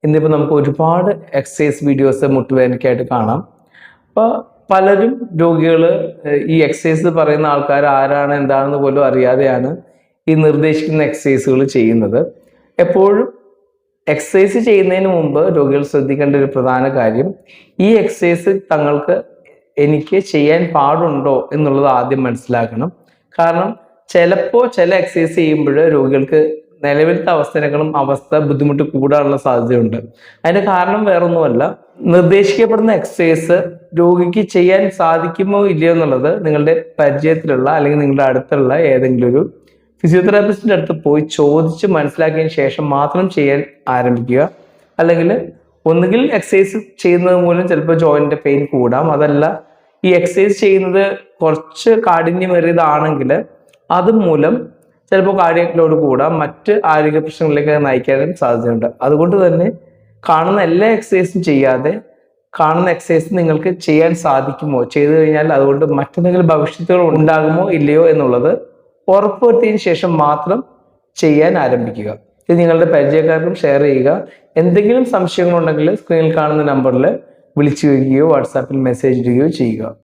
ഇന്നിപ്പോൾ നമുക്ക് ഒരുപാട് എക്സസൈസ് വീഡിയോസ് മുട്ടുവേദനയ്ക്കായിട്ട് കാണാം. അപ്പോൾ പലരും രോഗികൾ ഈ എക്സസൈസ് പറയുന്ന ആൾക്കാർ ആരാണ് എന്താണെന്ന് പോലും അറിയാതെയാണ് ഈ നിർദ്ദേശിക്കുന്ന എക്സസൈസുകൾ ചെയ്യുന്നത്. എപ്പോഴും എക്സസൈസ് ചെയ്യുന്നതിന് മുമ്പ് രോഗികൾ ശ്രദ്ധിക്കേണ്ട ഒരു പ്രധാന കാര്യം, ഈ എക്സസൈസ് തങ്ങൾക്ക് എനിക്ക് ചെയ്യാൻ പാടുണ്ടോ എന്നുള്ളത് ആദ്യം മനസ്സിലാക്കണം. കാരണം ചിലപ്പോൾ ചില എക്സസൈസ് ചെയ്യുമ്പോൾ രോഗികൾക്ക് നിലവിലത്തെ അവസ്ഥ ബുദ്ധിമുട്ട് കൂടാനുള്ള സാധ്യതയുണ്ട്. അതിന്റെ കാരണം വേറൊന്നുമല്ല, നിർദ്ദേശിക്കപ്പെടുന്ന എക്സസൈസ് രോഗിക്ക് ചെയ്യാൻ സാധിക്കുമോ ഇല്ലയോ എന്നുള്ളത് നിങ്ങളുടെ പരിചയത്തിലുള്ള അല്ലെങ്കിൽ നിങ്ങളുടെ അടുത്തുള്ള ഏതെങ്കിലും ഒരു ഫിസിയോതെറാപ്പിസ്റ്റിന്റെ അടുത്ത് പോയി ചോദിച്ച് മനസ്സിലാക്കിയതിന് ശേഷം മാത്രം ചെയ്യാൻ ആരംഭിക്കുക. അല്ലെങ്കിൽ ഒന്നുകിൽ എക്സസൈസ് ചെയ്യുന്നത് മൂലം ചിലപ്പോൾ ജോയിന്റിന്റെ പെയിൻ കൂടാം, അതല്ല ഈ എക്സസൈസ് ചെയ്യുന്നത് കുറച്ച് കാഠിന്യമേറിയതാണെങ്കിൽ അതുമൂലം ചിലപ്പോൾ കാർഡിയാക് ലോഡ് കൂടാം, മറ്റ് ആരോഗ്യ പ്രശ്നങ്ങളിലേക്ക് നയിക്കാനും സാധ്യതയുണ്ട്. അതുകൊണ്ട് തന്നെ കാണുന്ന എല്ലാ എക്സസൈസും ചെയ്യാതെ കാണുന്ന എക്സസൈസ് നിങ്ങൾക്ക് ചെയ്യാൻ സാധിക്കുമോ, ചെയ്തു കഴിഞ്ഞാൽ അതുകൊണ്ട് മറ്റെന്തെങ്കിലും ഭവിഷ്യത്തുകൾ ഉണ്ടാകുമോ ഇല്ലയോ എന്നുള്ളത് ഉറപ്പുവരുത്തിയതിനു ശേഷം മാത്രം ചെയ്യാൻ ആരംഭിക്കുക. ഇത് നിങ്ങളുടെ പരിചയക്കാർക്കും ഷെയർ ചെയ്യുക. എന്തെങ്കിലും സംശയങ്ങളുണ്ടെങ്കിൽ സ്ക്രീനിൽ കാണുന്ന നമ്പറിൽ വിളിച്ചു വരികയോ വാട്സാപ്പിൽ മെസ്സേജ് ഇടുകയോ ചെയ്യുക.